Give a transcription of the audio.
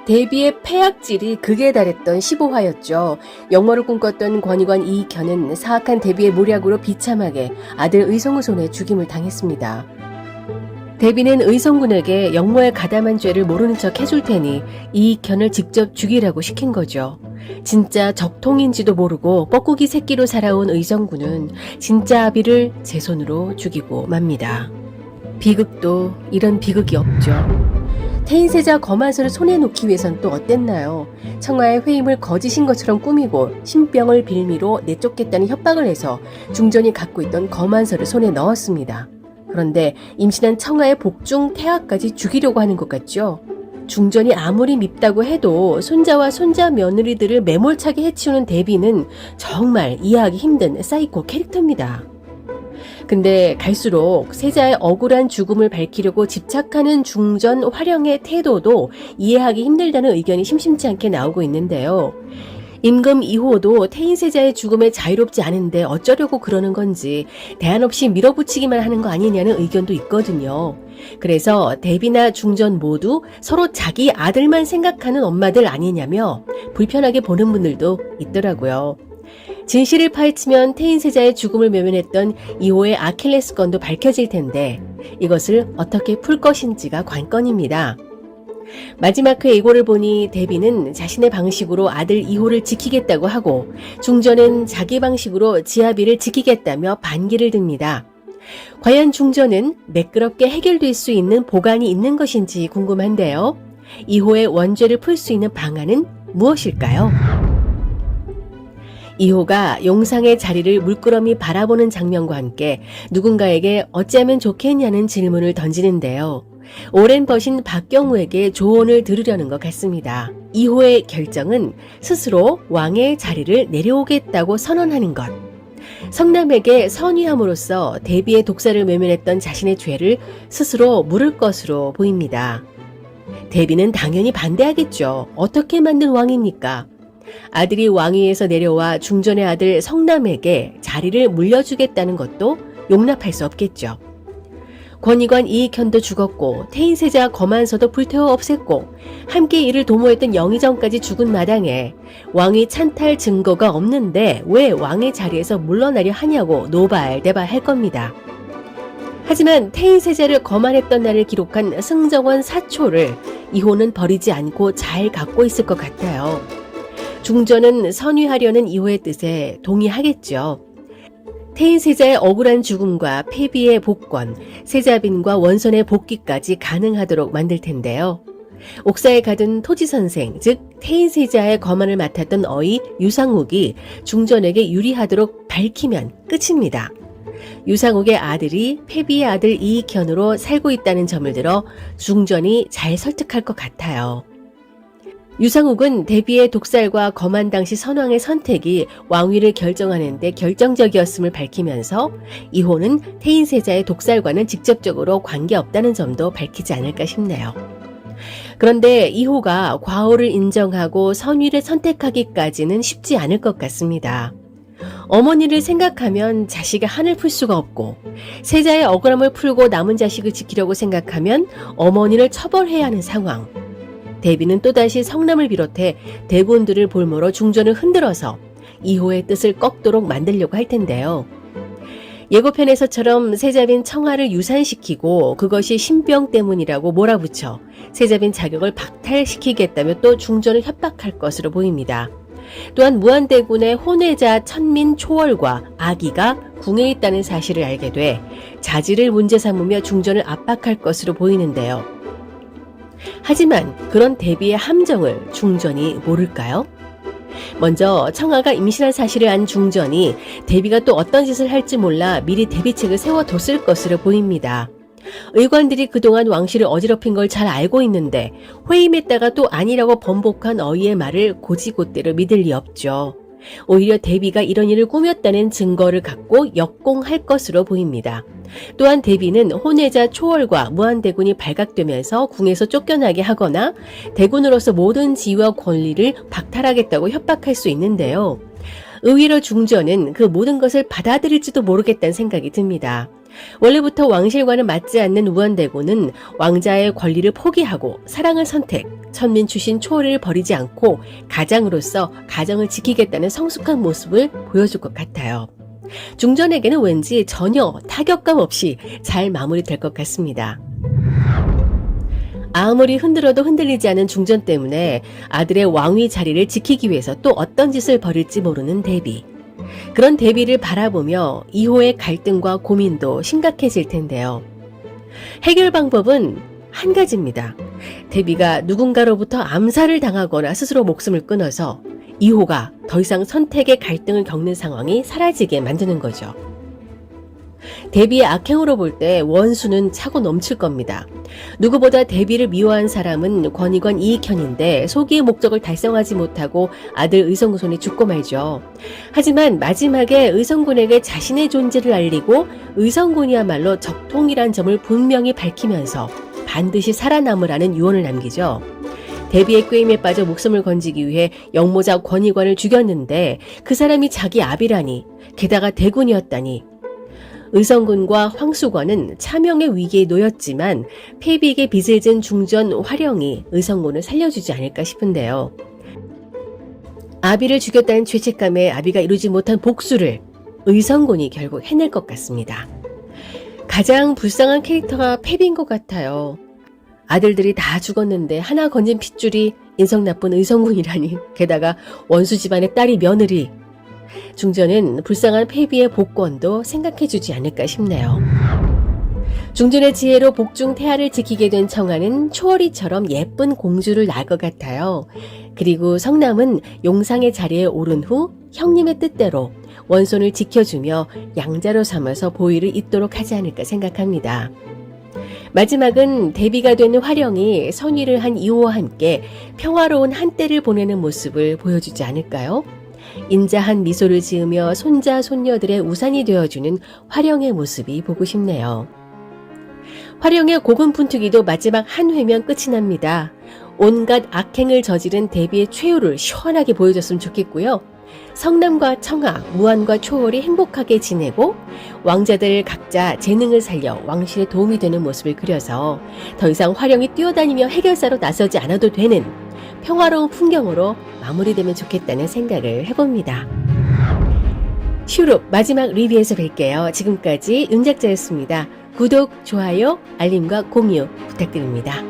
대비의 패악질이 극에 달했던 15화였죠. 영모를 꿈꿨던 권희관 이익현은 사악한 대비의 모략으로 비참하게 아들 의성우 손에 죽임을 당했습니다. 대비는 의성군에게 영모의 가담한 죄를 모르는 척 해줄 테니 이익현을 직접 죽이라고 시킨 거죠. 진짜 적통인지도 모르고 뻐꾸기 새끼로 살아온 의성군은 진짜 아비를 제 손으로 죽이고 맙니다. 비극도 이런 비극이 없죠. 태인세자 거만서를 손에 놓기 위해선 또 어땠나요? 청하의 회임을 거짓인 것처럼 꾸미고 신병을 빌미로 내쫓겠다는 협박을 해서 중전이 갖고 있던 거만서를 손에 넣었습니다. 그런데 임신한 청하의 복중 태아까지 죽이려고 하는 것 같죠? 중전이 아무리 밉다고 해도 손자와 손자 며느리들을 매몰차게 해치우는 대비는 정말 이해하기 힘든 사이코 캐릭터입니다. 근데 갈수록 세자의 억울한 죽음을 밝히려고 집착하는 중전 활용의 태도도 이해하기 힘들다는 의견이 심심치 않게 나오고 있는데요. 임금 2호도 태인세자의 죽음에 자유롭지 않은데 어쩌려고 그러는 건지 대안 없이 밀어붙이기만 하는 거 아니냐는 의견도 있거든요. 그래서 대비나 중전 모두 서로 자기 아들만 생각하는 엄마들 아니냐며 불편하게 보는 분들도 있더라고요. 진실을 파헤치면 태인세자의 죽음을 외면했던 2호의 아킬레스건도 밝혀질 텐데 이것을 어떻게 풀 것인지가 관건입니다. 마지막 회 예고를 보니 대비는 자신의 방식으로 아들 2호를 지키겠다고 하고 중전은 자기 방식으로 지아비를 지키겠다며 반기를 듭니다. 과연 중전은 매끄럽게 해결될 수 있는 보관이 있는 것인지 궁금한데요. 2호의 원죄를 풀 수 있는 방안은 무엇일까요? 2호가 용상의 자리를 물끄러미 바라보는 장면과 함께 누군가에게 어찌하면 좋겠냐는 질문을 던지는데요. 오랜 벗인 박경우에게 조언을 들으려는 것 같습니다. 2호의 결정은 스스로 왕의 자리를 내려오겠다고 선언하는 것. 성남에게 선위함으로써 대비의 독사를 외면했던 자신의 죄를 스스로 물을 것으로 보입니다. 대비는 당연히 반대하겠죠. 어떻게 만든 왕입니까? 아들이 왕위에서 내려와 중전의 아들 성남에게 자리를 물려주겠다는 것도 용납할 수 없겠죠. 권희관 이익현도 죽었고 태인세자 거만서도 불태워 없앴고 함께 이를 도모했던 영의정까지 죽은 마당에 왕위 찬탈 증거가 없는데 왜 왕의 자리에서 물러나려 하냐고 노발대발할 겁니다. 하지만 태인세자를 거만했던 날을 기록한 승정원 사초를 2호는 버리지 않고 잘 갖고 있을 것 같아요. 중전은 선위하려는 2호의 뜻에 동의하겠죠. 태인세자의 억울한 죽음과 폐비의 복권, 세자빈과 원선의 복귀까지 가능하도록 만들 텐데요. 옥사에 가둔 토지선생, 즉 태인세자의 거만을 맡았던 어이 유상욱이 중전에게 유리하도록 밝히면 끝입니다. 유상욱의 아들이 폐비의 아들 이익현으로 살고 있다는 점을 들어 중전이 잘 설득할 것 같아요. 유상욱은 대비의 독살과 거만 당시 선왕의 선택이 왕위를 결정하는 데 결정적이었음을 밝히면서 2호는 태인세자의 독살과는 직접적으로 관계없다는 점도 밝히지 않을까 싶네요. 그런데 2호가 과오를 인정하고 선위를 선택하기까지는 쉽지 않을 것 같습니다. 어머니를 생각하면 자식의 한을 풀 수가 없고 세자의 억울함을 풀고 남은 자식을 지키려고 생각하면 어머니를 처벌해야 하는 상황. 대비는 또다시 성남을 비롯해 대군들을 볼모로 중전을 흔들어서 2호의 뜻을 꺾도록 만들려고 할 텐데요. 예고편에서처럼 세자빈 청하를 유산시키고 그것이 신병 때문이라고 몰아붙여 세자빈 자격을 박탈시키겠다며 또 중전을 협박할 것으로 보입니다. 또한 무한대군의 혼외자 천민 초월과 아기가 궁에 있다는 사실을 알게 돼 자질을 문제 삼으며 중전을 압박할 것으로 보이는데요. 하지만 그런 대비의 함정을 중전이 모를까요? 먼저 청하가 임신한 사실을 안 중전이 대비가 또 어떤 짓을 할지 몰라 미리 대비책을 세워뒀을 것으로 보입니다. 의관들이 그동안 왕실을 어지럽힌 걸 잘 알고 있는데 회임했다가 또 아니라고 번복한 어이의 말을 곧이곧대로 믿을 리 없죠. 오히려 대비가 이런 일을 꾸몄다는 증거를 갖고 역공할 것으로 보입니다. 또한 대비는 혼외자 초월과 무한대군이 발각되면서 궁에서 쫓겨나게 하거나 대군으로서 모든 지위와 권리를 박탈하겠다고 협박할 수 있는데요. 의외로 중전은 그 모든 것을 받아들일지도 모르겠다는 생각이 듭니다. 원래부터 왕실과는 맞지 않는 무한대군은 왕자의 권리를 포기하고 사랑을 선택, 천민 출신 초월을 버리지 않고 가장으로서 가정을 지키겠다는 성숙한 모습을 보여줄 것 같아요. 중전에게는 왠지 전혀 타격감 없이 잘 마무리될 것 같습니다. 아무리 흔들어도 흔들리지 않은 중전 때문에 아들의 왕위 자리를 지키기 위해서 또 어떤 짓을 벌일지 모르는 대비. 그런 대비를 바라보며 이호의 갈등과 고민도 심각해질 텐데요. 해결 방법은 한 가지입니다. 대비가 누군가로부터 암살을 당하거나 스스로 목숨을 끊어서 이호가 더 이상 선택의 갈등을 겪는 상황이 사라지게 만드는 거죠. 대비의 악행으로 볼 때 원수는 차고 넘칠 겁니다. 누구보다 대비를 미워한 사람은 권익원 이익현인데 소기의 목적을 달성하지 못하고 아들 의성군이 죽고 말죠. 하지만 마지막에 의성군에게 자신의 존재를 알리고 의성군이야말로 적통이란 점을 분명히 밝히면서 반드시 살아남으라는 유언을 남기죠. 대비의 꾀임에 빠져 목숨을 건지기 위해 영모자 권익원을 죽였는데 그 사람이 자기 아비라니, 게다가 대군이었다니. 의성군과 황수관은 차명의 위기에 놓였지만 폐비에게 빚을 진 중전 화령이 의성군을 살려주지 않을까 싶은데요. 아비를 죽였다는 죄책감에 아비가 이루지 못한 복수를 의성군이 결국 해낼 것 같습니다. 가장 불쌍한 캐릭터가 폐비인 것 같아요. 아들들이 다 죽었는데 하나 건진 핏줄이 인성 나쁜 의성군이라니, 게다가 원수 집안의 딸이 며느리. 중전은 불쌍한 폐비의 복권도 생각해주지 않을까 싶네요. 중전의 지혜로 복중 태아를 지키게 된 청아는 초월이처럼 예쁜 공주를 낳을 것 같아요. 그리고 성남은 용상의 자리에 오른 후 형님의 뜻대로 원손을 지켜주며 양자로 삼아서 보위를 잇도록 하지 않을까 생각합니다. 마지막은 대비가 되는 화령이 선위를 한 이호와 함께 평화로운 한때를 보내는 모습을 보여주지 않을까요? 인자한 미소를 지으며 손자 손녀들의 우산이 되어주는 화령의 모습이 보고 싶네요. 화령의 고군분투기도 마지막 한 회면 끝이 납니다. 온갖 악행을 저지른 대비의 최후를 시원하게 보여줬으면 좋겠고요. 성남과 청하, 무안과 초월이 행복하게 지내고 왕자들 각자 재능을 살려 왕실에 도움이 되는 모습을 그려서 더 이상 화령이 뛰어다니며 해결사로 나서지 않아도 되는 평화로운 풍경으로 마무리되면 좋겠다는 생각을 해봅니다. 슈룹 마지막 리뷰에서 뵐게요. 지금까지 윤작자였습니다. 구독, 좋아요, 알림과 공유 부탁드립니다.